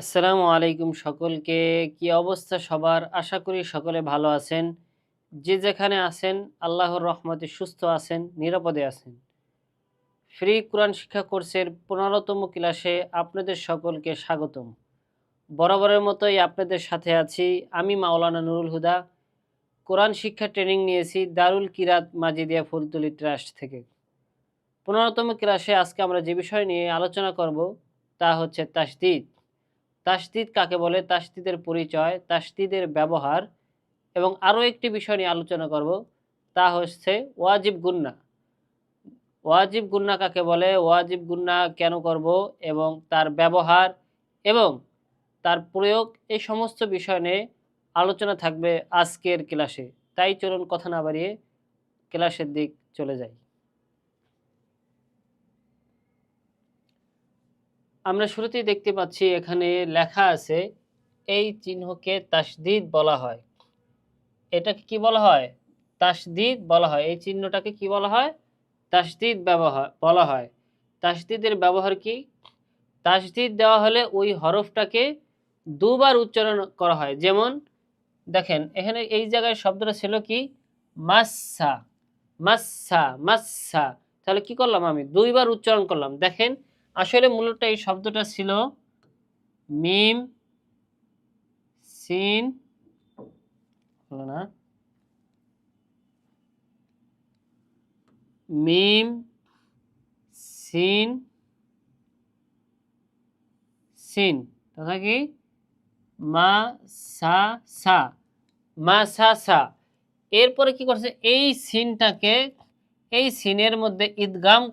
আসসালামু আলাইকুম সকলকে। কি অবস্থা সবার? আশা করি সকলে ভালো আছেন। যে যেখানে আছেন আল্লাহর রহমতে সুস্থ আছেন, নিরাপদে আছেন। ফ্রি কোরআন শিক্ষা কোর্সের 15তম ক্লাসে আপনাদের সকলকে স্বাগতম। বরাবরের মতোই আপনাদের সাথে আছি আমি মাওলানা নুরুল হুদা। কোরআন শিক্ষা ট্রেনিং নিয়েছি দারুল কিরাত মাজিদিয়া ফুলতলি ট্রাস্ট থেকে। 15তম ক্লাসে আজকে আমরা যে বিষয় নিয়ে আলোচনা করব তা হচ্ছে তাসদীদ। তাসদীদ কাকে বলে, তাসদীদের পরিচয়, তাসদীদের ব্যবহার এবং আরও একটি বিষয় নিয়ে আলোচনা করব তা হচ্ছে ওয়াজিব গুন্না। ওয়াজিব গুন্না কাকে বলে, ওয়াজিব গুন্না কেন করব এবং তার ব্যবহার এবং তার প্রয়োগ, এই সমস্ত বিষয় নিয়ে আলোচনা থাকবে আজকের ক্লাসে। তাই চলুন কথা না বাড়িয়ে ক্লাসের দিক চলে যাই। আমরা শুরুতেই দেখতে পাচ্ছি এখানে লেখা আছে এই চিহ্নকে তাসদীদ বলা হয়। এটাকে কি বলা হয়? তাসদীদ বলা হয়। এই চিহ্নটাকে কি বলা হয়? তাসদীদ বলা হয়। তাসদীদের ব্যবহার কি? তাসদীদ দেওয়া হলে ওই হরফটাকে দুবার উচ্চারণ করা হয়। যেমন দেখেন এখানে এই জায়গায় শব্দটা ছিল কি? মাসসা, মাসসা, মাসসা। তাহলে কি করলাম? আমি দুইবার উচ্চারণ করলাম। দেখেন আসলে মূলত এই শব্দটা ছিল মিম সিন, হলো না, মিম সিন সিন তথা কি মা সা সা, মা সা সা। এরপরে কি করছে? এই সিনটাকে এই সিনের মধ্যে ইদগাম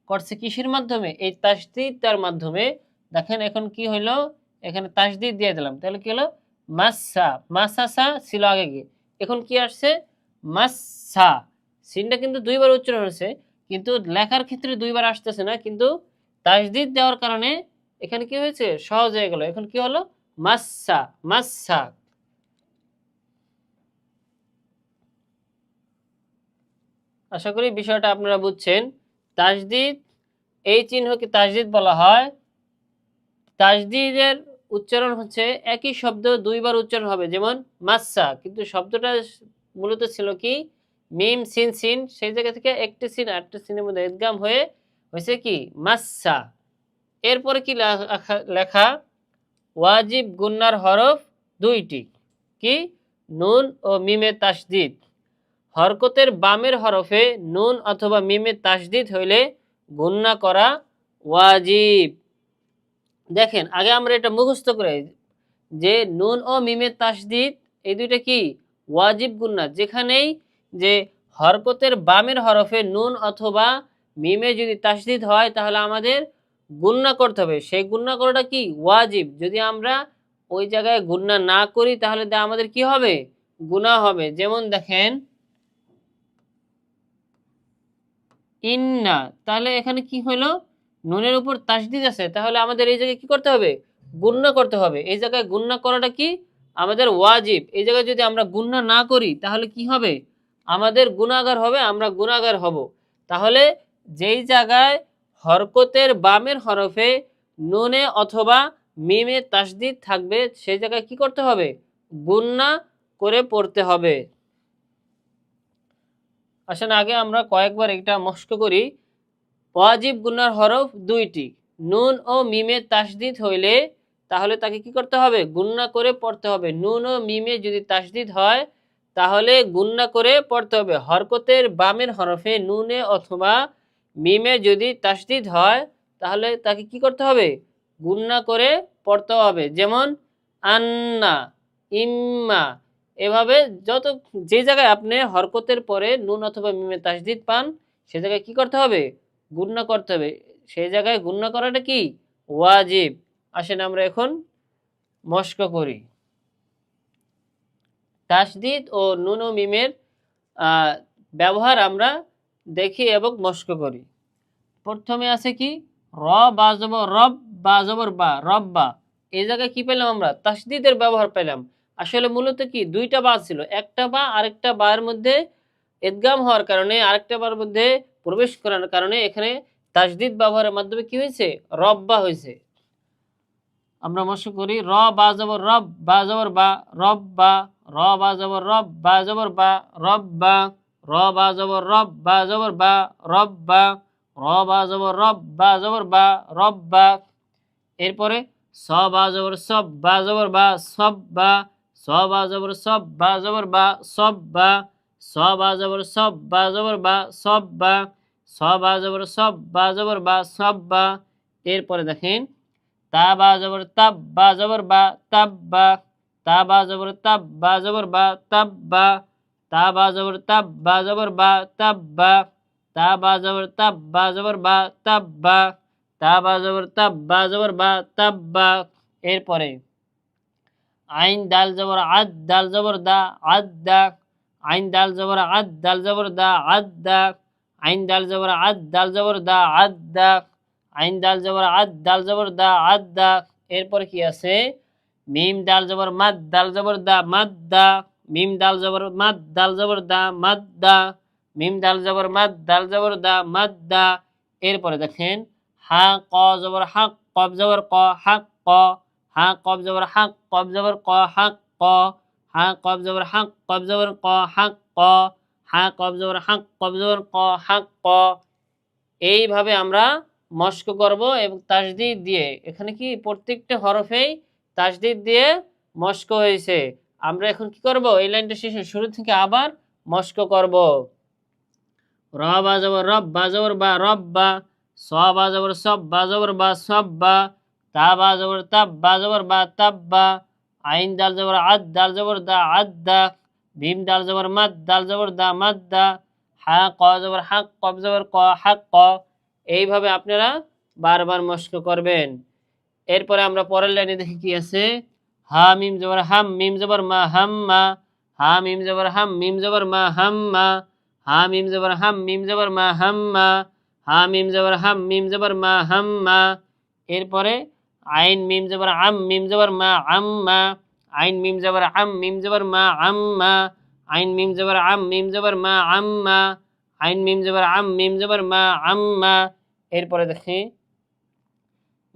করছে কিসের মাধ্যমে? এই তাসদীদটার মাধ্যমে। দেখেন এখন কি হইলো? এখানে তাসদীদ দিয়ে দিলাম, তাহলে কি হলো? মাসসা, মাসাসা ছিল আগে গিয়ে, এখন কি আসছে? মাসসা। সিনটা কিন্তু দুইবার উচ্চারণ হয়েছে, কিন্তু লেখার ক্ষেত্রে দুইবার আসতেছে না, কিন্তু তাসদীদ দেওয়ার কারণে এখানে কি হয়েছে? সহজ হয়ে গেল। এখন কি হলো? মাসসা, মাসসা। আশা করি বিষয়টা আপনারা বুঝছেন। তাসদীদ, এই চিহ্নকে তাসদীদ বলা হয়। তাসদীদের উচ্চারণ হচ্ছে একই শব্দ দুইবার উচ্চারণ হবে, যেমন মাসসা, কিন্তু শব্দটা মূলত ছিল কি? মিম সিন সিন, সেই জায়গা থেকে একটি সিন আরেকটি সিনের মধ্যে ইদগাম হয়ে হয়েছে কি? মাসসা। এরপরে কি লেখা? ওয়াজিব গুন্নার হরফ দুইটি, কি? নুন ও মিমে তাসদীদ। হরকতের বামের হরফে নুন অথবা মিমে তাসদীদ হইলে গুন্না করা ওয়াজিব। দেখেন আগে আমরা এটা মুখস্থ করে যে নুন ও মিমে তাসদীদ এই দুইটা কি? ওয়াজিব গুন্না। যেখানেই যে হরকতের বামের হরফে নুন অথবা মিমে যদি তাসদীদ হয় তাহলে আমাদের গুন্না করতে হবে। সেই গুন্না করাটা কি? ওয়াজিব। যদি আমরা ওই জায়গায় গুন্না না করি তাহলে আমাদের কি হবে? গুনাহ হবে। যেমন দেখেন ইন্না, তাহলে এখানে কি হলো? নুনের উপর তাসদীদ আছে, তাহলে আমাদের এই জায়গায় কি করতে হবে? গুণনা করতে হবে। এই জায়গায় গুণনা করাটা কি? আমাদের ওয়াজিব। এই জায়গায় যদি আমরা গুণনা না করি তাহলে কি হবে? আমাদের গুনাহগার হবে, আমরা গুনাহগার হব। তাহলে যেই জায়গায় হরকতের বামের হরফে নুনে অথবা মিমে তাসদীদ থাকবে সেই জায়গায় কি করতে হবে? গুণনা করে পড়তে হবে। আসেন আগে আমরা কয়েকবার এটা মস্ক করি। ওয়াজিব গুনার হরফ দুইটি, নুন ও মিমে তাসদীদ হইলে তাহলে তাকে কি করতে হবে? গুন্না করে পড়তে হবে। নুন ও মিমে যদি তাসদীদ হয় তাহলে গুন্না করে পড়তে হবে। হরকতের বামের হরফে নুনে অথবা মিমে যদি তাসদীদ হয় তাহলে তাকে কি করতে হবে? গুন্না করে পড়তে হবে। যেমন আন্না, ইম্মা। এভাবে যত যে জায়গায় আপনি হরকতের পরে নুন অথবা মিমে তাসদীদ পান সে জায়গায় কি করতে হবে? গুণনা করতে হবে। সেই জায়গায় গুণনা করাটা কি? ওয়াজিব। আসেন আমরা এখন মস্ক করি। তাসদীদ ও নুন ও মিমের ব্যবহার আমরা দেখি এবং মস্ক করি। প্রথমে আছে কি? র বা জবর রব বা জবর বা, রব্বা। এই জায়গায় কি পেলাম? আমরা তাসদীদের ব্যবহার পেলাম। আসলে মূলত কি? দুইটা বা ছিল, একটা বা আরেকটা বার মধ্যে ইদগাম হওয়ার কারণে, আরেকটা বার মধ্যে প্রবেশ করার কারণে এখানে তাসদীদ ব্যবহারের মাধ্যমে কি হয়েছে? রব্বা হয়েছে। আমরা মস্ক করি। র বা জবর রব, বা জবর বা, রব বা, র বা জবর রব, বা জবর বা, রব বা, র বা জবর রব, বা জবর বা, রব বা, র বা জবর রব, বা জবর বা, রব বা। এরপরে স বা জবর সব, বা জবর বা, সব বা, স বা জবর সব, বা জবর বা, সব বা, স বা জবর সব, বা জবর বা, সব বা, স বা জবর সব, বা জবর বা, সব বা। এরপরে দেখেন তা বা জবর তাব, বা জবর বা, তাব বা, তা বা জবর তাব, বা জবর বা, তাব বা, তা বা জবর তাব, বা জবর বা, তাব বা, তা বা জবর তাব, বা জবর বা, তাব বা, তা বা জবর তাব, বা জবর বা, তাব বা। এরপরে আইন দাল জবর আদ, দাল জবর দা, আদ দা, আইন দাল জবর আদ, দাল জবর দা, আদ দা, আইন দাল জবর আদ, দাল জবর দা, আদ দা, আইন দাল জবর আদ, দাল জবর দা, আদ দা। এরপরে কি আছে মিম দাল জবর মাদ, দাল জবর দা, মাদ দা, মিম দাল জবর মাদ, দাল জবর দা, মাদ দা, মিম দাল জবর মাদ, দাল জবর দা, মাদ দা। এরপরে দেখেন হা ক জবর হাক, কব জবর ক, হাক ক, হা কব জবর হাক, কব জবর ক, হাক ক, হা কব জবর হাক, কব জবর ক, হাক ক, হা কব জবর হাক, কব জবর ক, হাক ক। এইভাবে আমরা মস্ক করব এবং তাসদিদ দিয়ে, এখানে কি প্রত্যেকটা হরফেই তাসদিদ দিয়ে মস্ক হয়েছে। আমরা এখন কি করব এই লাইনটা শেষে শুরু থেকে আবার মস্ক করব। র বা জবর রব, বা জবর বা, রব বা, স বা জবর সব, বা জবর বা, সব বা, তা বা জবর তাব, বা জবর বা, তাব বা, আইন দাল জবর আদ, দাল জবর দা, আদ দা, ভীম দাল জবর মাদ, দাল জবর দা, মাদ দা, হা ক জবর হাক, কব জবর ক, হাক ক। এইভাবে আপনারা বারবার মস্ক করবেন। এরপরে আমরা পরের লাইনে দেখি কি আছে। হা মিম জবর হাম, মিম জবর মা, হাম মা, হা মিম জবর হাম, মিম জবর মা, হাম মা, হা মিম জবর হাম, মিম জবর মা, হাম মা, হা মিম জবর হাম, মিম জবর মা, হাম মা। এরপরে আইন মিম জবর আম, মিম জবর মা, আম মা, আইন মিম জবর আম, মিম জবর মা, আম মা, আইন মিম জবর আম, মিম জবর মা, আম মা, আইন মিম জবর আম, মিম জবর মা, আম মা। এরপরে দেখি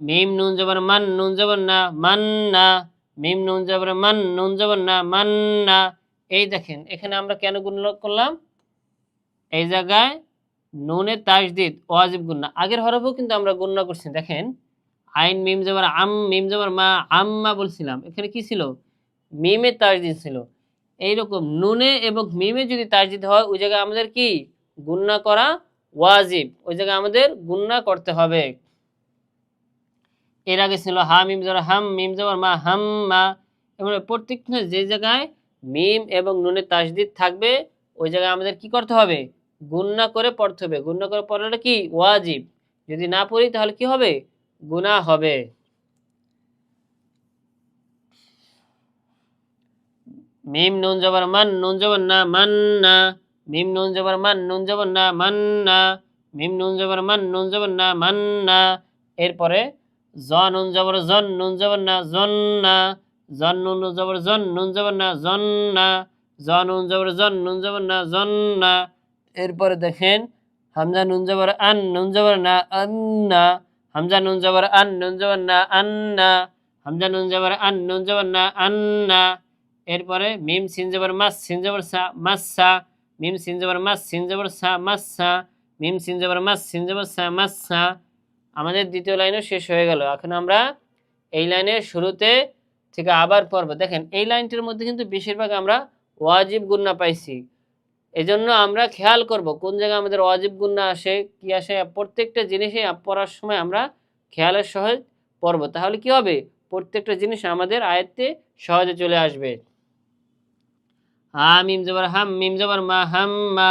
মিম নুন জবর মান, নুন জবর না, মান্না, মিম নুন জবর মান, নুন জবর না, মান্না। এই দেখেন এখানে আমরা কেন গুণনা করলাম, এই জায়গায় নুনের তাসদিদ ওয়াজিব গুণনা, আগের হরফেও কিন্তু আমরা গুণনা করছি। দেখেন আইন মিম জবর আম, মিম জবর মা, আম্মা বলছিলাম, এখানে কি ছিল মিমে তাসদিদ ছিল। এইরকম নুনে এবং মিমে যদি তাসদিদ হয় ওই জায়গায় আমাদের কি গুণনা করা ওয়াজিব, ওই জায়গায় আমাদের গুণনা করতে হবে। এর আগে ছিল হা মিম জবর হাম, মিম জবর মা, হাম মা। এবং প্রত্যেকটা যে জায়গায় মিম এবং নুনের তাসদিদ থাকবে ওই জায়গায় আমাদের কি করতে হবে গুণনা করে পড়তে হবে। গুণনা করে পড়াটা কি ওয়াজিব, যদি না পড়ি তাহলে কি হবে গুনাহ হবে। মিম নুন জবর মান, নুন জবর না, মান্না, মিম নুন জবর মান, নুন জবর না, মান্না, মিম নুন জবর মান, নুন জবর না, মান্না। এরপরে জ নুন জবর জন, নুন জবর না, জন্না, জন নুন জবর জন, নুন জবর না, জন্না, জ নুন জবর জন, নুন জবর না, জন্না। এরপরে দেখেন হামজা নুন জবর আন, নুন জবর না, আন্না, হামজা নুন জবর আন, নুন জবর না, আন্না, হামজা নুন জবর আন, নুন জবর না, আন্না। এরপরে মিম সিন জবর মাস, সিন জবর সা, মাসসা, মিম সিন জবর মাস, সিন জবর সা, মাসসা, মিম সিন জবর মাস, সিন জবর সা, মাসসা। আমাদের দ্বিতীয় লাইনও শেষ হয়ে গেল। এখন আমরা এই লাইনের শুরুতে থেকে আবার পড়ব। দেখেন এই লাইনটির মধ্যে কিন্তু বেশিরভাগ আমরা ওয়াজিব গুন্না পাইছি, এজন্য আমরা খেয়াল করব কোন জায়গায় আমাদের ওয়াজিব গুন্না আসে কি আসে, প্রত্যেকটা জিনিসে পড়ার সময় আমরা খেয়ালের সহিত পড়ব, তাহলে কি হবে প্রত্যেকটা জিনিস আমাদের আয়ত্তে সহজে চলে আসবে। হা মিম জবর হাম, মিম জবর মা, হাম মা,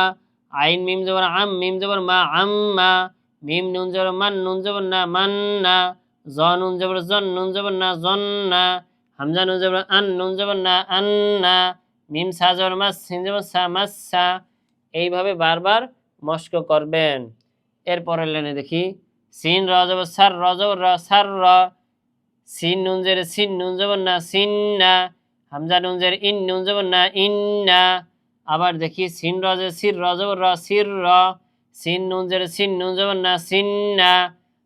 আইন মিম জবর আম, মিম জবর মা, আম মা, মিম নুন জবর মান, নুন জবর না, মান্না, জ নুন জবর জন, নুন জবর না, জন্না, হামজা নুন জবর আন, নুন জবর না, আন্না, মিম সা জবর মাস, সিন জবর সা, মাসসা। এইভাবে বারবার মস্ক করবেন। এরপরের লাইনে দেখি সিন র জবর সার, র জবর র, সার র, সিন নুন জের সিন, নুন জবর না, সিন্না, হামজা নুন জের ইন, নুন জবর না, ইন্না। আবার দেখি সিন র জের সির, র জবর র, সির র, সিন নুন জের সিন, নুন জবর না, সিন্না,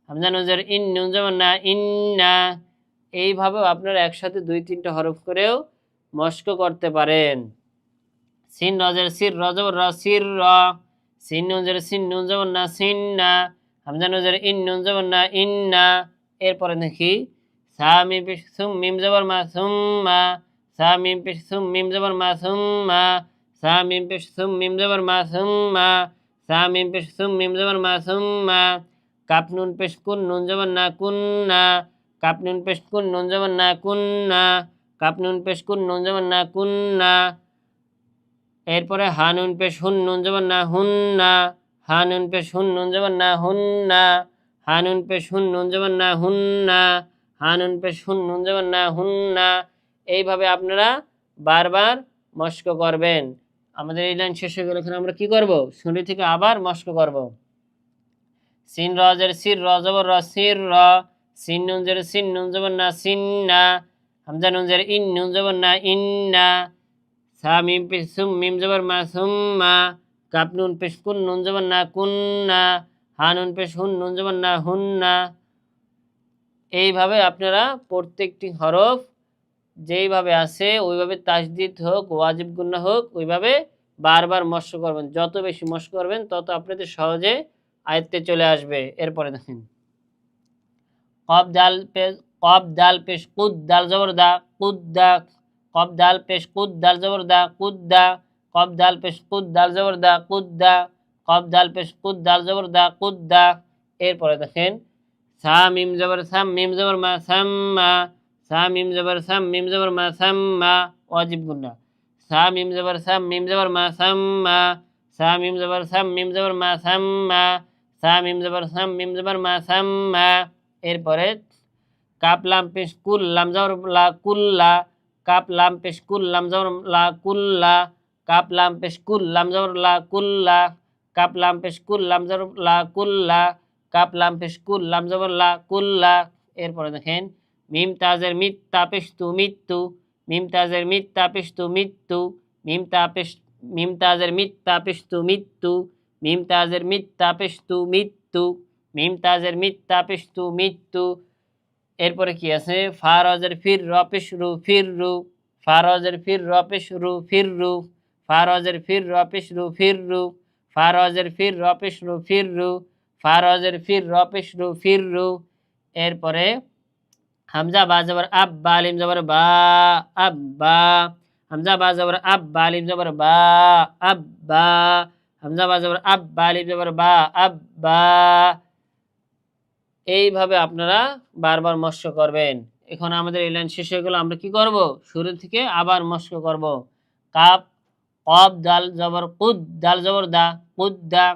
হামজা নুন জের ইন, নুন জবর না, ইন্না। এইভাবেও আপনারা একসাথে 2-3টা হরফ করেও মস্ক করতে পারেন। সিন রজের সির রজবর র সির র, সিন নুনজের সিন নুন জবর না সিন না, হামজা নুনজের ইন নুন জবর না ইন্না। এরপরে দেখি সা মিম পেশ সুম মিম জবর মা সুম্মা, সা মিম পেশ সুম মিম জবর মা সুম্মা, সা মিম পেশ সুম মিম জবর মা সুম্মা, সা মিম পেশ সুম মিম জবর মা সুম্মা। কাপ নুন পেশ কুন নুন জবর না কুন্না, কাপ নুন পেশ কুন নুন জবর না কুন্না, কাপ নুন পেশ কুন নুন জবর না কুন্না। এরপরে হানুন পেশ হুন নুন জবর না হুন্না, হানুন পেশ হুন নুন জবর না হুন্না, হানুন পেশ হুন নুন জবর না হুন্না, হানুন পেশ হুন নুন জবর না হুন্না। এইভাবে আপনারা বারবার মস্ক করবেন। আমাদের এই লাইন শেষ হয়ে গেলে এখানে আমরা কি করব? শুরু থেকে আবার মস্ক করব। সিন রজের সির র জবর র সির র, সিন নুনজের সিন নুন জবর না সিন্না, হামজা নুনজের ইন নুন জবর না ইন্না, সা মিম পেশ সুম মিম জবর মা সুম্মা, কাপ নুন পেশ কুন নুন জবর না কুন্না, হা নুন পেশ হুন নুন জবর না হুন্না। এইভাবে আপনারা প্রত্যেকটি হরফ যেইভাবে আছে ওইভাবে তাসদিদ হোক ওয়াজিব গুন্না হোক ওইভাবে বারবার মস্ক করবেন। যত বেশি মস্ক করবেন তত আপনাদের সহজে আয়ত্তে চলে আসবে। এরপরে দেখেন কব দাল পেশ কুদ দাল জবর দা কুদ্দা, কব দাল পেশ কুদ দাল জবর দা কুদ্দা, কব দাল পেশ কুদ দাল জবর দা কুদ্দা, কব দাল পেশ কুদ দাল জবর দা কুদ্দা। এরপরে দেখেন সা মিম জবর সাম মিম জবর মা সাম্মা, সা মিম জবর সাম মিম জবর মা সাম্মা ওয়াজিব গুন্না, সা মিম জবর সাম মিম জবর মা সাম্মা, সা মিম জবর সাম মিম জবর মা সাম্মা, সা মিম জবর সাম মিম জবর মা সাম্মা। এরপরে কাপ লাম পেশ কুল লাম জবর লা কুল্লা, কাপ লাম পেশ কুল লাম জবর লা কুল্লা, কাপ লাম পেশ কুল লাম জবর লা কুল্লা, কাপ লাম পেশ কুল লাম জবর লা কুল্লা, কাপ লাম পেশ কুল লাম জবর লা কুল্লা। এরপরে দেখেন মিম তাজের মিত তাপেশ তু মৃত্যু, মিম তাজের মিত তাপেশ তু মৃত্যু, মিম তাজের মিত তাপেশ তু মৃত্যু, মিম তাজের মিত তাপেশ তু মৃত্যু, মিম তাজের মিত তাপেশ তু মৃত্যু। এরপরে কি আছে ফারজের ফির রপেশ রু ফির রু, ফারজের ফির রপেশ রু ফির রু, ফারজের ফির রপেশ রু ফির রু, ফারজের ফির রপেশ রু ফির রু, ফারজের ফির রপেশ রু ফির রু। এরপরে হামজা বা জবর আব বা আলিম জবর বা আব্বা, হামজা বা জবর আব বা আলিম জবর বা আব্বা, হামজা বা জবর আব বা আলিম জবর বা আব্বা। এইভাবে আপনারা বারবার মস্ক করবেন। এখন আমাদের এই লাইন শেষ হয়ে গেল, আমরা কি করব? শুরু থেকে আবার মস্ক করব। কাপ কব দাল জবর কুদ দাল জবর দা কুদ্দা,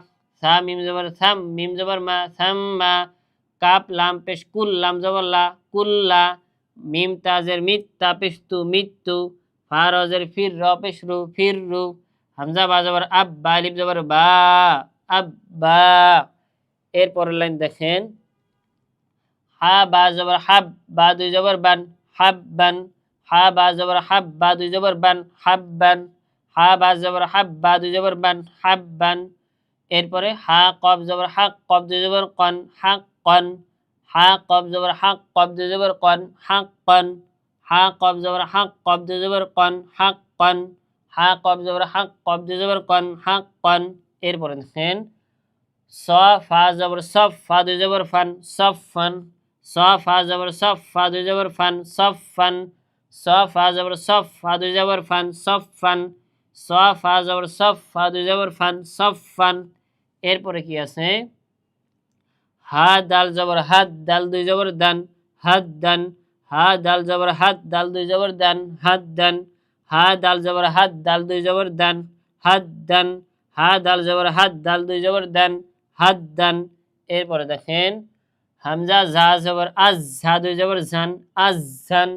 সা মিম জবর সাম মিম জবর মা সাম্মা, কাপ লাম পেশ কুল লাম জবর লা কুল্লা, মিম তাজের মিত তাপেশ তু মৃত্যু, ফারজের ফির র পেশ রু ফির রু, হামজা বা জবর আব বা আলিফ জবর বা আব্বা। এরপরের লাইন দেখেন হা বা জবর হাব বা দুই জবর বান হাব্বান, হা বা জবর হাব বা দুই জবর বান হাব্বান, হা বা জবর হাব বা দুই জবর বান হাব্বান। এরপরে হা কব জবর হাক কব দুই জবর কন হাক কন, হা কব জবর হাক কব দুই জবর কন হাক কন, হা কব জবর হাক কব দুই জবর কন হাক কন, হা কব জবর হাক কব দুই জবর কন হাক কন। এরপরে দেখেন স ফা জবর সফ ফা দুই জবর ফান সফান, স ফা জবর সফ ফা দুই জবর ফান সফান, স ফা জবর সফ ফা দুই জবর ফান সফান, স ফা জবর সফ ফা দুই জবর ফান সফান। এরপরে কি আছে হা দাল জবর হাত দাল দুই জবর দান হাত দান, হা দাল জবর হাত দাল দুই জবর দান হাত দান, হা দাল জবর হাত দাল দুই জবর দান হাত দান, হা দাল জবর হাত দাল দুই জবর দান হাত দান। এরপরে দেখেন হামজা ঝা জবর আজ ঝা দুই জবর ঝান আজ ঝান,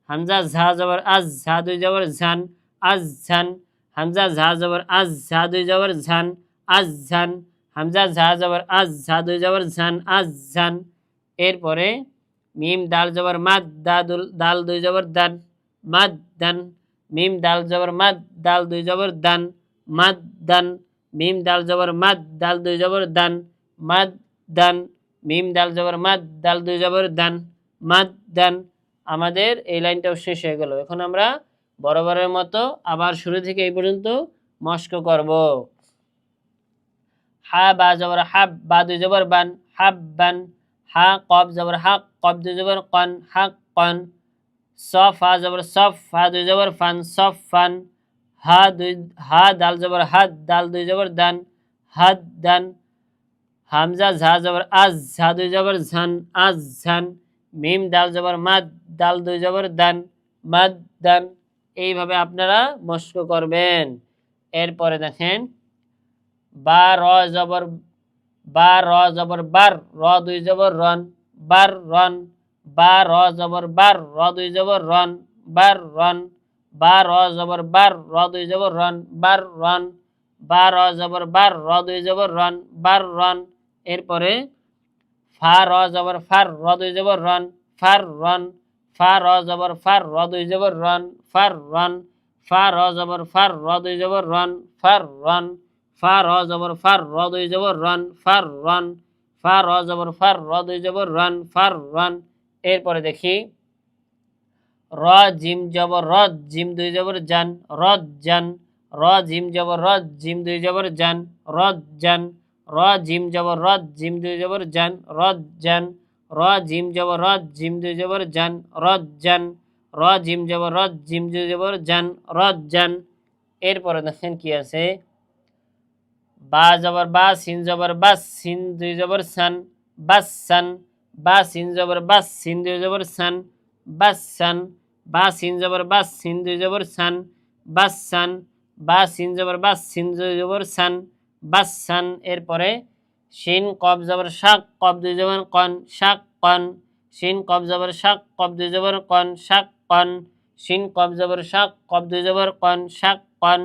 হামজা ঝা জবর আজ ঝা দুই জবর ঝান আজ ঝান, হামজা ঝা জবর আজ ঝা দুই জবর ঝান আজ ঝান, হামজা ঝা জবর আজ ঝা দুই জবর ঝান আজ ঝান। এরপরে মিম দাল জবর মাদ দাল দুই জবর দান মাদ দান, মিম দাল জবর মাদ দাল দুই জবর দান মাদ দান, মিম দাল জবর মাদ দাল দুই জবর দান মাদ দান, মিম দাল জবর মাদ দাল দুই জবর দান মাদ দান। আমাদের এই লাইনটাও শেষ হয়ে গেল। এখন আমরা বরাবরের মতো আবার শুরু থেকে এই পর্যন্ত মস্ক করব। হা বা জবর হাব, বা দুই জবর বান, হাব্বান। হা কব জবর হাক, কব দুই জবর কন, হাক্কন। সফ হা জবর সফ, হা দুই জবর ফান, সফান। হা দাল জবর হাদ, দাল দুই জবর দান, হাদ্দান। হামজা ঝা জবর আজ, ঝা দুই জবর ঝান, আজ ঝান। মিম দাল জবর মাদ, দাল দুই জবর দান, মাদ দান। এইভাবে আপনারা মস্ক করবেন। এরপরে দেখেন বা র জবর বা র জবর বার, র দুই জবর রন, বার রন। বা র জবর বার, র দুই জবর রন, বার রন। বা র জবর বার, র দুই জবর রন, বার রন। বা র জবর বার, র দুই জবর রন, বার রন। এরপরে ফা র জবর ফার, র দুই জবর রন, ফার রন। ফা র জবর ফার, র দুই জবর রন, ফার রন। ফা র জবর ফার, র দুই জবর রন, ফার রন। ফা র জবর ফার, র দুই জবর রন, ফার রন। ফা র জবর ফার, র দুই জবর রন, ফার রন। এরপরে দেখি র জিম জবর রদ, জিম দুই জবর জান, রদ জান। র জিম জবর রদ, জিম দুই জবর জান, রদ জান। র জিম জবর রদ, জিম দুই জবর জান, রদ জান। র জিম জবর রদ, জিম দুই জবর জান, রদ জান। র জিম জবর রদ, জিম দুই জবর জান, রদ জান। এরপরে দেখেন কি আছে বা জবর বা, সিন জবর বাস, সিন দুই জবর সান, বাসান। বা সিন জবর বাস, সিন দুই জবর সান, বাসান। বা সিন জবর বাস, সিন দুই জবর সান, বাসান। বা সিন জবর বাস, সিন দুই জবর সান, বাসান। এরপরে শিন কব জবর শাক, কব দুই জবর কন, শাক কন। শিন কব জবর শাক, কব দুই জবর কন, শাক কন। শিন কব জবর শাক, কব দুই জবর কন, শাক কন।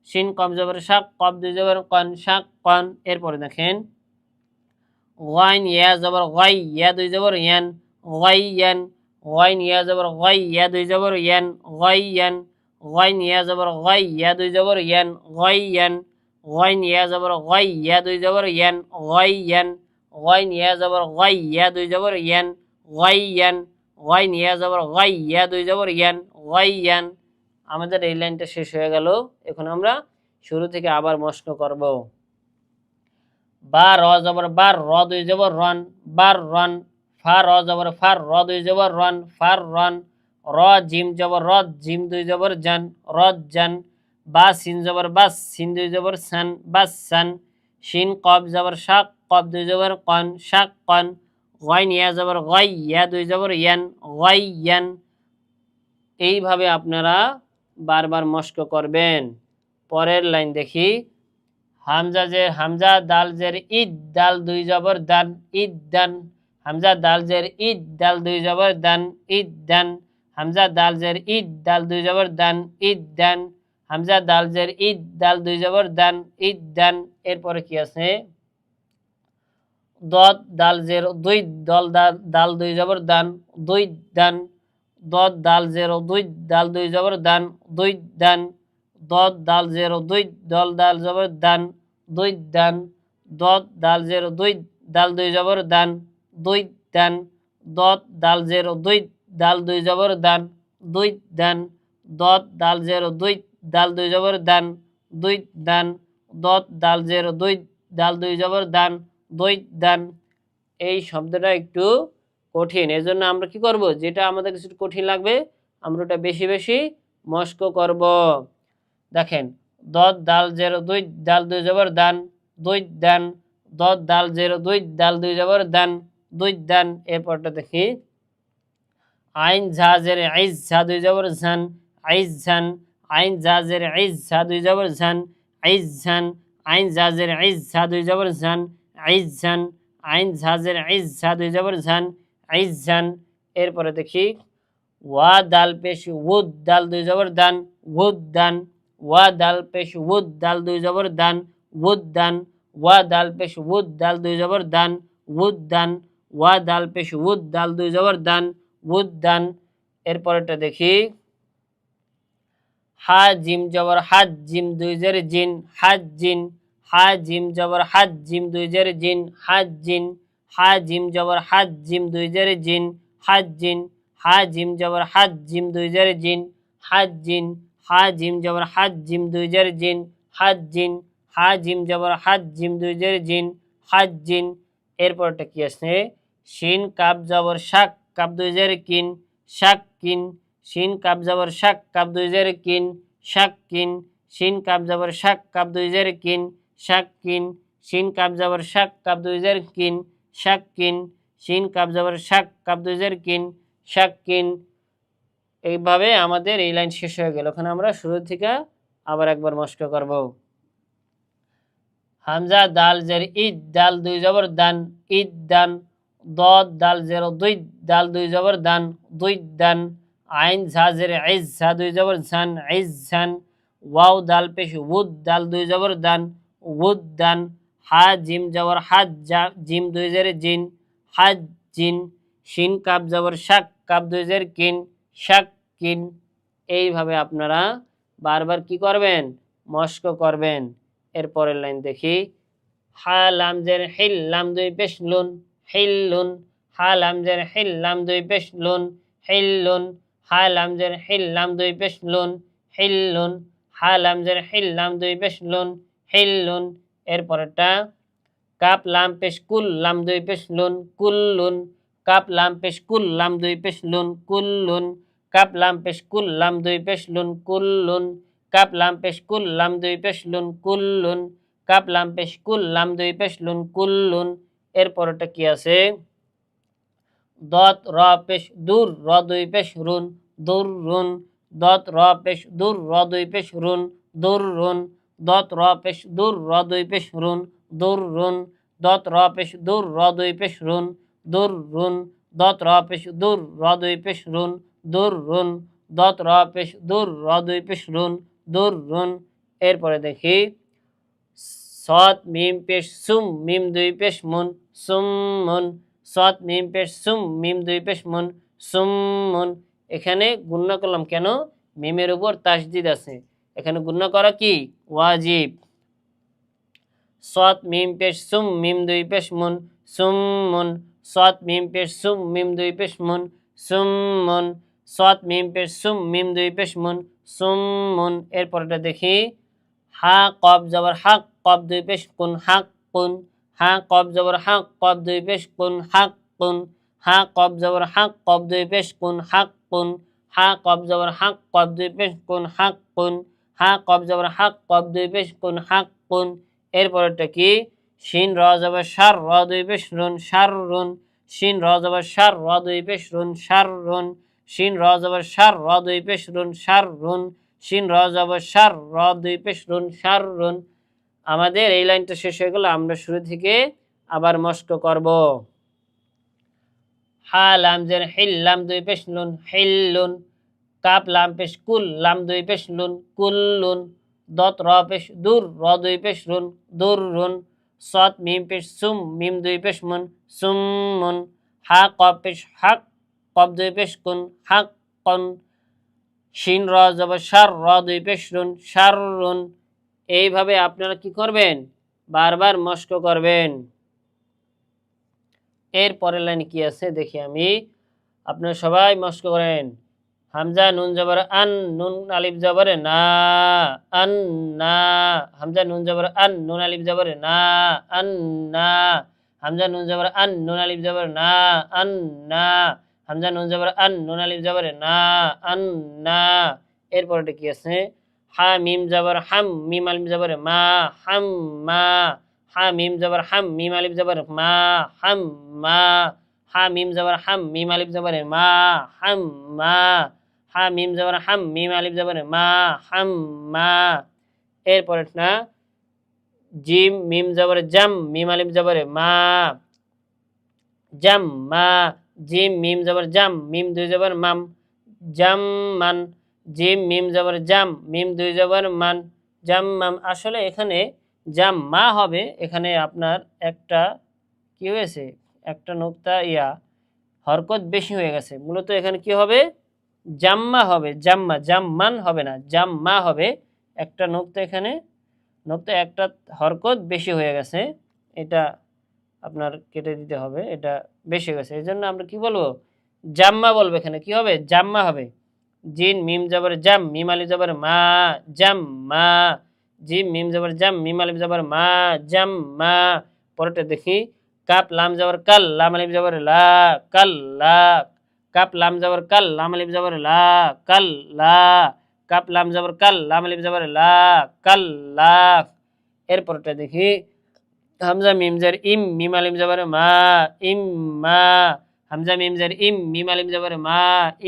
শিন কব জবর শাক, কব দুই জবর কন, শাক কন। এরপরে দেখেন ওয়াইন ইয়া জবর ওয়াই, ইয়া দুই জবর ইয়ান, ওয়াইয়ান। ওয়াইন ইয়া জবর ওয়াই, ইয়া দুই জবর ইয়ান, ওয়াইয়ান। ওয়াইন ইয়া জবর ওয়াই, ইয়া দুই জবর ইয়ান, ওয়াইয়ান। ওয়াইন ইয়া জবর ওয়াই, ইয়া দুই জবর ইয়ান, ওয়াইয়ান। ওয়াইন ইয়া জবর ওয়াই, ইয়া দুই জবর ইয়ান, ওয়াইয়ান। ওয়াইন ইয়া জবর ওয়াই, ইয়া দুই জবর ইয়ান, ওয়াইয়ান। আমাদের এই লাইনটা শেষ হয়ে গেল। এখন আমরা শুরু থেকে আবার মস্ক করব। বা র জবর বার, র দুই জবর রন, বার রন। ফা র জবর ফার, র দুই জবর রন, ফার রন। র জিম জবর রদ, জিম দুই জবর জান, রদ জান। বা সিন জবর বাস, সিন দুই জবর সান, বাস সান। শিন কব জবর শাক, কব দুই জবর কন, শাক কন। গয়ন ইয়া জবর গয়, ইয়া দুই জবর ইয়ান, গয় ইয়ান। এইভাবে আপনারা বারবার মস্ক করবেন। পরের লাইন দেখি হামজা দাল জের ইদ, দাল দুই জবর দান, ইদ দান। হামজা দাল জের ইদ, দাল দুই জবর দান, ইদ দান। হামজা দাল জের ইদ, দাল দুই জবর দান, ইদ দান। হামজা দাল জের ইদ, দাল দুই জবর দান, ইদ দান। এরপরে কি আছে দদ দাল জের দুই, দাল দুই জবর দান, দুই দান। দদ দাল জের দুই, দাল দুই জবর দান, দুই দান। দদ দাল জের দুই, দাল জবর দান, দুই দান। দদ দাল জের দুই, দাল দুই জবর দান, দুই দান। দদ দাল জের দুই, দাল দুই জবর দান, দুই দান। দদ দাল জের দুই, দাল দুই জবর দান, দুই দান। দদ দাল জের দুই, দাল দুই জবর দান, দুই দান। এই শব্দটা একটু কঠিন, এজন্য আমরা কি করব, যেটা আমাদের কিছু কঠিন লাগবে আমরা ওটা বেশি বেশি মস্ক করব। দেখেন দদ দাল জের দুই, দাল দুই জবর দান, দুই দান। দদ দাল জের দুই, দাল দুই জবর দান, দুই দান। এরপরটা দেখি আইন ঝা জের আইজ, ঝা দুই জবর ঝান, আইজ ঝান। আইন ঝা জের আইজ, ঝা দুই জবর ঝান, আইজ ঝান। আইন ঝা জের আইজ, ঝা দুই জবর ঝান, আইজ ঝান। আইন ঝা জের আইজ, ঝা দুই জবর ঝান, আইজ ঝান। এরপরে দেখি ওয়া দাল পেশ উদ, দাল দুই জবর দান, উদ দান। ওয়া দাল পেশ উদ, দাল দুই জবর দান, উদ দান। ওয়া দাল পেশ উদ, দাল দুই জবর দান, উদ দান। ওয়া দাল পেশ উদ, দাল দুই জবর দান, উদ দান। এরপরেরটা দেখি হা জিম জবর হাজ, জিম দুই জের জিন, হাজ জিন। হা জিম জবর হাজ, জিম দুই জের জিন, হাজ জিন। হা জিম জবর হাজ, জিম দুই জের জিন, হাজ জিন। হা জিম জবর হাজ জিম দুই জের জিন হাজ জিন হা জিম জবর হাজ জিম দুই জের জিন হাজ জিন হা জিম জবর হাজ জিম দুই জের জিন হাজ জিন। এরপরটা কি আছে শিন কাব জবর শাক কাব দুই জের কিন শাক কিন শিন কাব জবর শাক কাব দুই জের কিন শাক কিন শিন কাব জবর শাক কাব দুই জের কিন শাক কিন শিন কাব জবর শাক কাব দুই জের কিন শাক কিন শিন কাব জবর শাক কাব দুই জের কিন শাক কিন। এইভাবে আমাদের এই লাইন শেষ হয়ে গেল। ওখানে আমরা শুরু থেকে আবার একবার মস্ক করব। হামজা দাল জের ইদ দাল দুই জবর দান ইদ দান দদ দাল জের দুই দাল দুই জবর দান দুই দান আইন ঝা জের ইজ ঝা দুই জবর ঝান ইজ ঝান ওয়াও দাল পেশ উদ দাল দুই জবর দান উদ দান হা জিম জবর হাজ জিম দুই জের জিন হাজ জিন শিন কাব জবর শাক কাব দুই জের কিন শাক কিন। এইভাবে আপনারা বারবার কি করবেন মস্ক করবেন। এরপরের লাইন দেখি হা লাম জের হিল লাম দুই পেশ লুন হিল্লুন হা লাম জের হিল লাম দুই পেশ লুন হিল্লুন হা লাম জের হিল লাম দুই পেশ লুন হিল্লুন হা লাম জের হিল লাম দুই পেশ লুন হিল্লুন। এরপরেরটা কাপ লাম পেশ কুল লাম দুই পেশ লুন কুল্লুন কাপ লাম পেশ কুল লাম দুই পেশ লুন কুল্লুন কাপ লাম পেশ কুল লাম দুই পেশ লুন কুল্লুন কাপ লাম পেশ কুল লাম দুই পেশ লুন কুল্লুন কাপ লাম পেশ কুল লাম দুই পেশ লুন কুল্লুন। এরপরটা কি আছে দত র পেশ দূর র দুই পেশ রুন দূর রুন দত র পেশ দূর র দুই পেশ রুন দূর রুন দত র পেশ দূর র দুই পেশ রুন দূর রুন দত র পেশ দূর র দুই পেশ রুন দূর রুন দত র পেশ দূর র দুই পেশ রুন দূর রুন দত র পেশ দূর র দুই পেশ রুন দূর রুন। এরপরে দেখি সৎ মিম পেশ সুম মিম দুই পেশ মুন সুমুন সৎ মিম পেশ সুম মিম দুই পেশ মুন সুমুন। এখানে গুণনা করলাম কেন মিমের উপর তাসদিদ আছে, এখানে গুণনা করা কি ওয়াজিব। সৎ মিম পেশ সুম মিম দুই পেশ মুন সুমুন সৎ মিম পেশ সুম মিম দুই পেশ মুন সুমুন সৎ মিম পেশ সুম মিম দুই পেশ মুন সুমুন। এরপরটা দেখি হা কব জবর হাক কব দুই পেশ কুন হাক কুন হা কব জবর হাক কব দুই পেশ কুন হাক কুন হা কব জবর হাক কব দুই পেশ কুন হাক কুন হা কব জবর হাক কব দুই পেশ কুন হাক কুন হা কব জবর হাক কব দুই পেশ কুন হাক কুন। এরপরটা কি শিন র জবর শার র দুই পেশ রুন শার রুন শিন র জবর শার র দুই পেশ রুন শার রুন শিন র জবর শার র দুই পেশ রুন শার রুন শিন র জবর শার র দুই পেশ রুন শার রুন। আমাদের এই লাইনটা শেষ হয়ে গেল। আমরা শুরু থেকে আবার মস্ক করব। হা লাম জের হিল লাম দুই পেশ লুন হিল্লুন কাপ লাম পেশ কুল লাম দুই পেশ লুন কুল্লুন দত র পেশ দূর র দুই পেশ রুন দূর রুন সৎ মিম পেশ সুম মিম দুই পেশ মুন সুমুন হা কব পেশ হাক কব দুই পেশ কুন হাক কন শিন র জবর শার র দুই পেশ রুন শার রুন। এইভাবে আপনারা কি করবেন বারবার মস্ক করবেন। এর পরের লাইন কি আছে দেখি আমি, আপনারা সবাই মস্ক করেন। হামজা নুন জবর আন নুন আলিফ জবর না আন না হামজা নুন জবর আন নুন আলিফ জবর না আন না হামজা নুন জবর আন নুন আলিফ জবর না আন না হামজা নুন জবর আন নুন আলিফ জবর না আন না। এরপরটা কি আছে হা মিম জবর হাম মিম আলিফ জবর মা হাম মা হা মিম জবর হাম মিম আলিফ জবর মা হাম মা হা মিম জবর হাম মিম আলিফ জবর মা হাম মা হা মিম জবর হাম মিম আলিফ জবর মা হাম মা। এরপরে না জিম মিম জবর জাম মিম আলিফ জবর মা জাম মা জিম মিম জবর জাম মিম দুই জবর মাম জাম মান জিম মিম জবর জাম মিম দুই জবর মান জাম মাম। আসলে এখানে জাম মা হবে, এখানে আপনার একটা কি হয়েছে একটা নোক্তা হরকত বেশি হয়ে গেছে। মূলত এখানে কি হবে জাম্মা হবে, জাম্মা জাম্মান হবে না জাম্মা হবে। একটা নোক্তা এখানে নোক্তা একটা হরকত বেশি হয়ে গেছে, এটা আপনার কেটে দিতে হবে, এটা বেশি হয়ে গেছে। এই জন্য আমরা কি বলবো জাম্মা বলবে, এখানে কি হবে? জাম্মা হবে। জিন মিম জবর জাম, মিম আলিফ জবর মা, জাম্মা। জিম মিম জবর জাম, মিম আলিফ জবর মা, জাম্মা। পরেরটা দেখি, কাপ লাম জবর কাল, লাম আলিফ জবর লা, কাল্লা। কাপ লাম জবর কাল, লাম আলিফ জবর লা, কাল্লা। কাপ লাম জবর কাল, লাম আলিফ জবর লা, কাল্লা। এরপরটা দেখি, হামজা মিম জের ইম, মিম আলিফ জবর মা, ইম্মা। হামজা মিম জের ইম, মিম আলিফ জবর মা,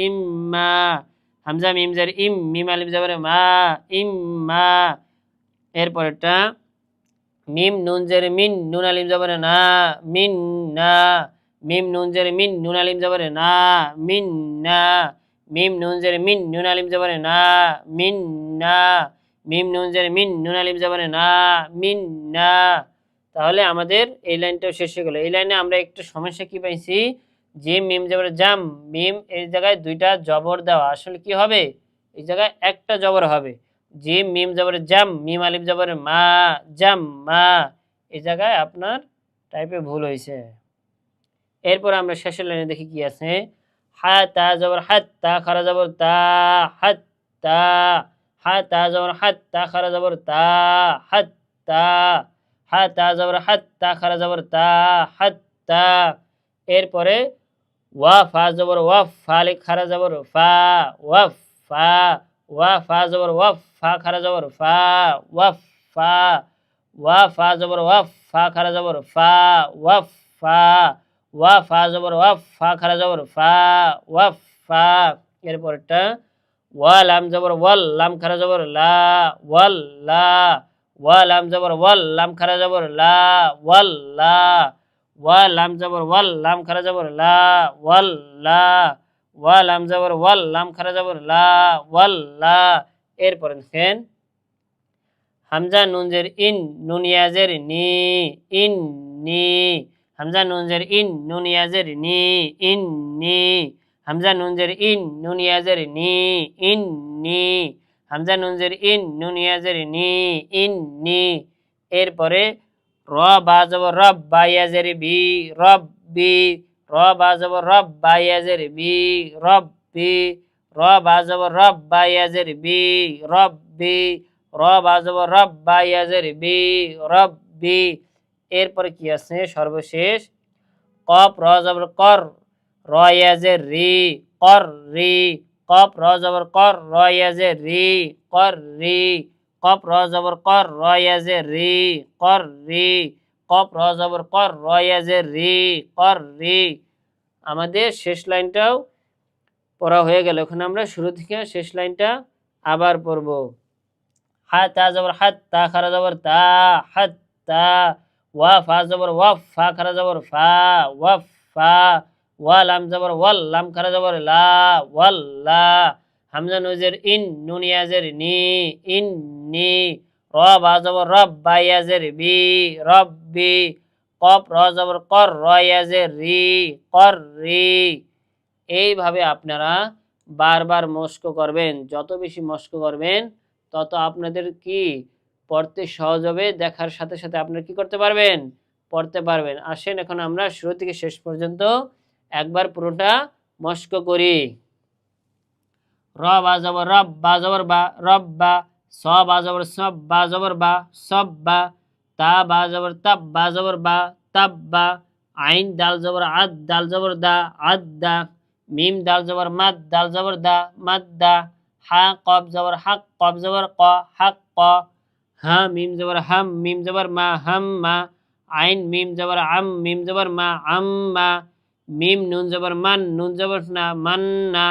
ইম্মা। হামজা মিম জের ইম, মিম আলিফ জবর মা, ইম্মা। এরপরটা মিম নুন জের মিন, নুন আলিফ জবর না, মিন না। মিম নুন জের মিন, নুন আলিফ জবর না, মিন না। মিম নুন জের মিন, নুন আলিফ জবর না, মিন না। মিম নুন জের মিন, নুন আলিফ জবর না, মিন না। তাহলে আমাদের এই লাইনটাও শেষ হয়ে গেল। এই লাইনে আমরা একটু সমস্যা কি পাইছি, জিম মিম জবর জাম, মিম এই জায়গায় দুইটা জবর দেওয়া, আসলে কি হবে? এই জায়গায় একটা জবর হবে। জিম মিম জবর জাম, মিম আলিফ জবর মা, জাম মা। এই জায়গায় আপনার টাইপে ভুল হয়েছে। এরপর আমরা শেষের লাইনে দেখি কি আছে, হা তা জবর হাত, তা খারা জবর তা, হাত তা। হা তা জবর হাত, তা খারা জবর তা, হাত তা। হা তা জবর হাত, তা খারা জবর তা, হাত তা। এরপরে ওয়া ফা জবর ওয়াফ, ফা লিখ খারা জবর ফা, ওয়াফ ফা। ওয়া ফা জবর ওয়াফ, ফা খারা জবর ফা, ওয়াফ ফা। ওয়া ফা জবর ওয়াফ, ফা খারা জবর ফা, ওয়াফ ফা। ওয়া ফা জবর ওয়াফ, ফা খারা জবর ফা, ওয়াফ ফা। এরপরটা ওয়া লাম জবর ওয়াল, লাম খারা জবর লা, ওয়াল লা। ওয়া লাম জবর ওয়াল, লাম খারা জবর লা, ওয়াল লা। ওয়া লাম জবর ওয়াল, লাম খারা জবর লা, ওয়াল লা। ওয়া লাম জবর ওয়াল, লাম খারা জবর লা, ওয়াল লা। এরপরে দেখেন, হামজা নুন জের ইন, নুন ইয়াজের নি, ইন নি। হামজা নুন জের ইন, নুন ইয়াজের নি, ইন নি। হামজা নুন জের ইন, নুন ইয়াজের নি, ইন নি। হামজা নুন জের ইন, নুন ইয়াজের নি, ইন নি। এরপরে র বা জবর রব, বা ইয়াজের বি, রব্বি। র বা জবর রব, বা ইয়াজের বি, রব্বি। র বা জবর রব, বা ইয়াজের বি, রব্বি। র বা জবর রব, বা ইয়াজের বি, রব্বি। এরপরে কি আছে সর্বশেষ, কফ র জবর কর, র ইয়াজের রি, কর রি। কফ র জবর কর, র ইয়াজের রি, কর রি। কফ র জবর কর, র ইয়াজের রি, কর রি। কফ র জবর কর, র ইয়াজের রি, কর রি। আমাদের শেষ লাইনটাও পড়া হয়ে গেল। ওখানে আমরা শুরু থেকে শেষ লাইনটা আবার পড়ব। হা তা জবর হাত, তা খারা জবর তা, হাত তা। ওয়া ফা জবর ওয়াফ, ফা খারা জবর ফা, ওয়াফ ফা। ওয়া লাম জবর ওয়াল, লাম খারা জবর লা, ওয়াল লা। হামজা নুজের ইন, নুন ইয়াজের নি, ইন নি। র বা জবর রব, বা ইয়াজের বি, রব্বি। কফ র জবর কর, র ইয়াজের রি, কর রি। এইভাবে আপনারা বারবার মস্ক করবেন। যত বেশি মস্ক করবেন তত আপনাদের কি পড়তে সহজ হবে, দেখার সাথে সাথে আপনারা কি করতে পারবেন? পড়তে পারবেন। আসেন এখন আমরা শুরু থেকে শেষ পর্যন্ত একবার পুরোটা মস্ক করি। র বা জবর রব, বা জবর বা, রব বা। স বা জবর সব, বা জবর বা, সব বা। তা বা জবর তাব, বা জবর বা, তাব বা। আইন দাল জবর আদ, দাল জবর দা, আদ দা। মিম দাল জবর মাদ, দাল জবর দা, মাদ দা। হা কব জবর হাক, কব জবর ক, হাক ক। হা মিম জবর হাম, মিম জবর মা, হাম মা। আইন মিম জবর আম, মিম জবর মা, আম মা। মিম নুন জবর মান, নুন জবর না, মান না।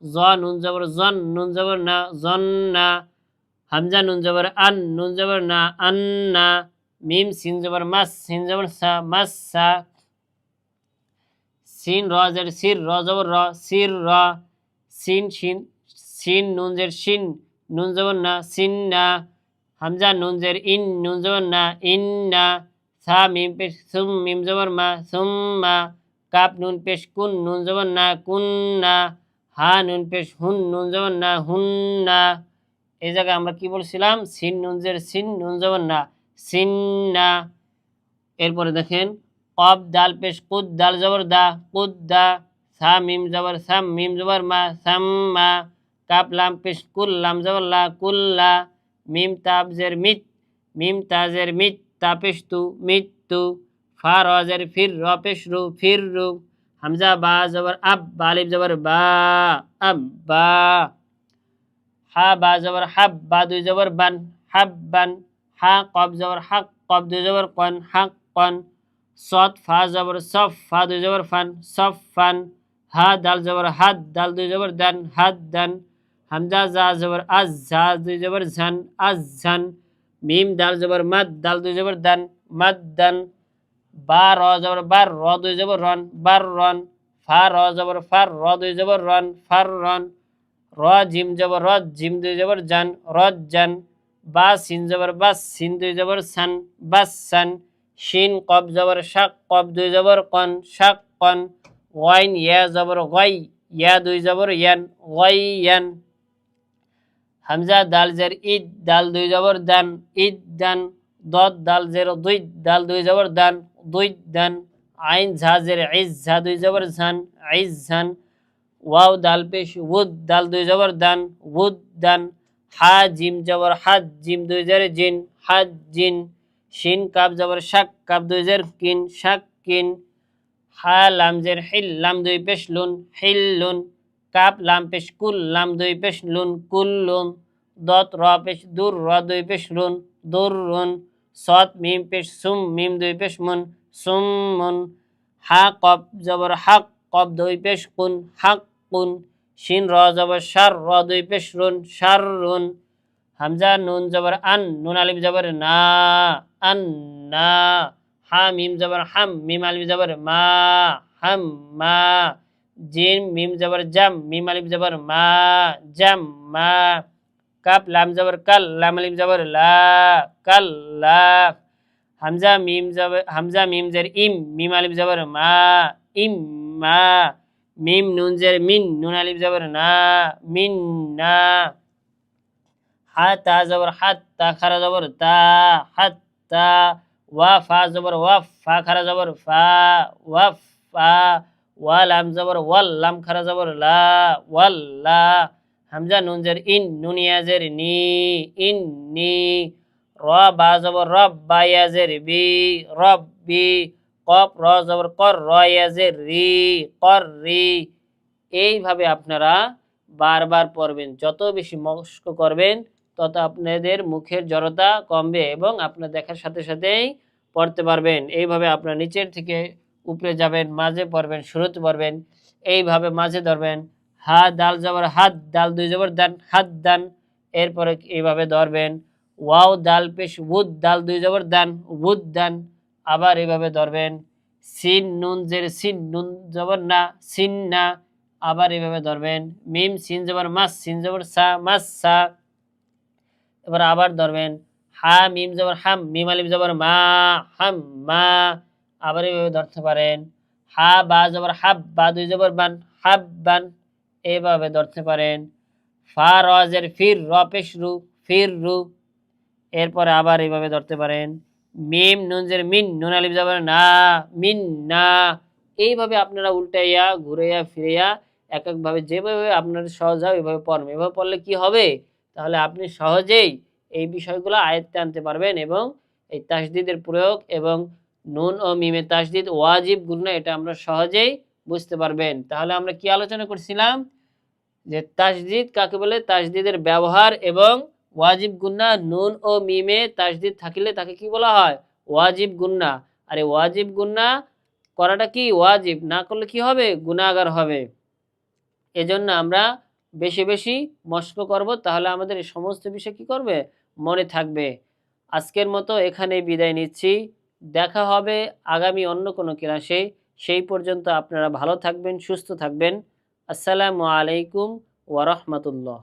জ নুন জবর জন, নুন জবর না, জন না। হামজা নুন জবর আন, নুন জবর না, আন না। মিম সিন জবর মাস, সিন জবর সা, মাস সা। সিন র জের সির, র জবর র, সির র। সিন শিন, সিন নুন জের শিন, নুন জবর না, সিন না। হামজা নুন জের ইন, নুন জবর না, ইন না। সা মিম পেশ সুম, মিম জবর মা, সুম মা। কাপ নুন পেশ কুন, নুন জবর না, কুন না। হা নুন পেশ হুন, নুন জবর না, হুন না। এই জায়গায় আমরা কি বলছিলাম? সিন নুন জের সিন, নুন জবর না, সিন না। এরপরে দেখেন, কব দাল পেশ কুদ, দাল জবর দা, কুদ দা। সা মিম জবর সাম মিম জবর মা সাম্মা কাপ লাম পেশ কুল লাম জবর লা কুল্লা মিম তাব জের মিত মিম তাজের মিত তাপেশ তু মৃত্যু ফা রজের ফির রপেশ রু ফির রু হামজা বা জবর আব বালিব জবর বা আব্বা হা বা জবর হাব বা দুই জবর বান হাব্বান হা কব জবর হাক কব দুই জবর কন হাক কন সদ ফা জবর সফ ফা দুই জবর ফান সফ ফান হা দাল জবর হাদ দাল দুই জবর দান হাদ দান হামজা জা জবর আজ ঝা দুই জবর ঝান আজ ঝান মিম দাল জবর মাদ দাল দুই জবর দান মাদ দান বা র জবর বার র দুই জবর রন বার রন ফা র জবর ফার র দুই জবর রন ফার রন র জিম জবর রজ জিম দুই জবর জান রজ জান বা সিন জবর বাস সিন দুই জবর সান বাস সান শিন কব জবর শাক কব দুই জবর কন শাক কন ওয়াইন ইয়া জবর গই ইয়া দুই জবর ইয়ান গই ইয়ান হামজা দাল জের ঈদ দাল দুই জবর দান ঈদ দান দদ দাল জের দুই দাল দুই জবর দান দুই দান আইন ঝা জের ইজ ঝা দুই জবর ঝান ইজ ঝান ওয়াও দাল পেশ উদ দাল দুই জবর দান উদ দান হা জিম জবর হাদ জিম দুই জের জিন হাদ জিন শিন কাব জবর শাক কাব দুই জের কিন শাক কিন হা লাম জের হিল লাম দুই পেশ লুন হিল লুন কাপ লাম পেশ কুল লাম দুই পেশ লুন কুল লুন দত র পেশ দূর র দুই পেশ রুন দূর রুন সৎ মিম পেশ সুম মিম দুই পেশ মুন সুম মুন হা কব জবর হাক কব দুই পেশ কুন হাক কুন শিন র জবর শার র দুই পেশ রুন শার রুন হামজা নুন জবর আন নুন আলিফ জবর না আন না হা মিম জবর হাম মিম আলিফ জবর মা হাম মা জিম মিম জবর জাম মিম আলিফ জবর মা জাম মা কাপ লাম জবর কাল লাম আলিফ জবর লা কাল্লা হামজা মিম জের ইম মিম আলিফ জবর মা ইম মা মিম নুন জের মিন নুন আলিফ জবর না মিন না হা তা জবর হাত তা খারা জবর তা হাত তা ওয়া ফা জবর ওয়াফ ফা খারা জবর ফা ওয়াফ ফা ওয়া লাম জবর ওয়াল লাম খারা জবর লা ওয়াল্লা হামজা নুন জের ইন নুন ইয়া জের নি ইন নি র বা জবর রব বা ইয়া জের বি রব্বি কফ র জবর কর র ইয়া জের রি কর রি এইভাবে আপনারা বারবার পড়বেন। যত বেশি মস্ক করবেন তত আপনাদের মুখের জড়তা কমবে এবং আপনার দেখার সাথে সাথেই পড়তে পারবেন। এইভাবে আপনার নিচের থেকে উপরে যাবেন, মাঝে পড়বেন, শুরুতে পড়বেন, এইভাবে মাঝে ধরবেন। হা দাল জবর হাত দাল দুই জবর দান হাত দান, এরপরে এইভাবে ধরবেন। ওয়াও দাল পেশ উদ দাল দুই জবর দান উদ দান, আবার এইভাবে ধরবেন। সিন নুন জের সিন নুন জবর না সিন না, আবার এইভাবে ধরবেন। মিম সিন জবর মাস সিন জবর সা মাস সা, এবার আবার ধরবেন। হা মিম জবর হাম মিম আলিফ জবর মা হাম মা, আবার এইভাবে ধরতে পারেন। হা বা জবর হাব বা দুই জবর বান হাব বান, এইভাবে ধরতে পারেন। ফা রজের ফির র পেশ রু ফির রু, এরপরে আবার এইভাবে ধরতে পারেন। মিম নুনজের মিন নুন আলিফ জবর না মিন না, এইভাবে আপনারা উল্টাইয়া ঘুরাইয়া ফিরাইয়া এক একভাবে যেভাবে আপনাদের সহজ হয় ওইভাবে পড়বেন। এভাবে পড়লে কি হবে, তাহলে আপনি সহজেই এই বিষয়গুলো আয়ত্তে আনতে পারবেন এবং এই তাসদিদের প্রয়োগ এবং নুন ও মিমে তাসদিদ ওয়াজিব গুণনা এটা আমরা সহজেই বুঝতে পারবেন। তাহলে আমরা কি আলোচনা করছিলাম যে তাসদিদ কাকে বলে, তাসদিদের ব্যবহার এবং ওয়াজিব গুন্না। নুন ও মিমে তাসদিদ থাকলে তাকে কি বলা হয়, ওয়াজিব গুন্না। আর এই ওয়াজিব গুন্না করাটা কি ওয়াজিব, না করলে কি হবে, গুনাহগার হবে। এজন্য আমরা বেশি বেশি মস্ক করব, তাহলে আমাদের এই সমস্ত বিষয় কি করবে, মনে থাকবে। আজকের মতো এখানেই বিদায় নিচ্ছি, দেখা হবে আগামী অন্য কোনো ক্লাসে। সেই পর্যন্ত আপনারা ভালো থাকবেন, সুস্থ থাকবেন। আসসালামু আলাইকুম ওয়া রাহমাতুল্লাহ।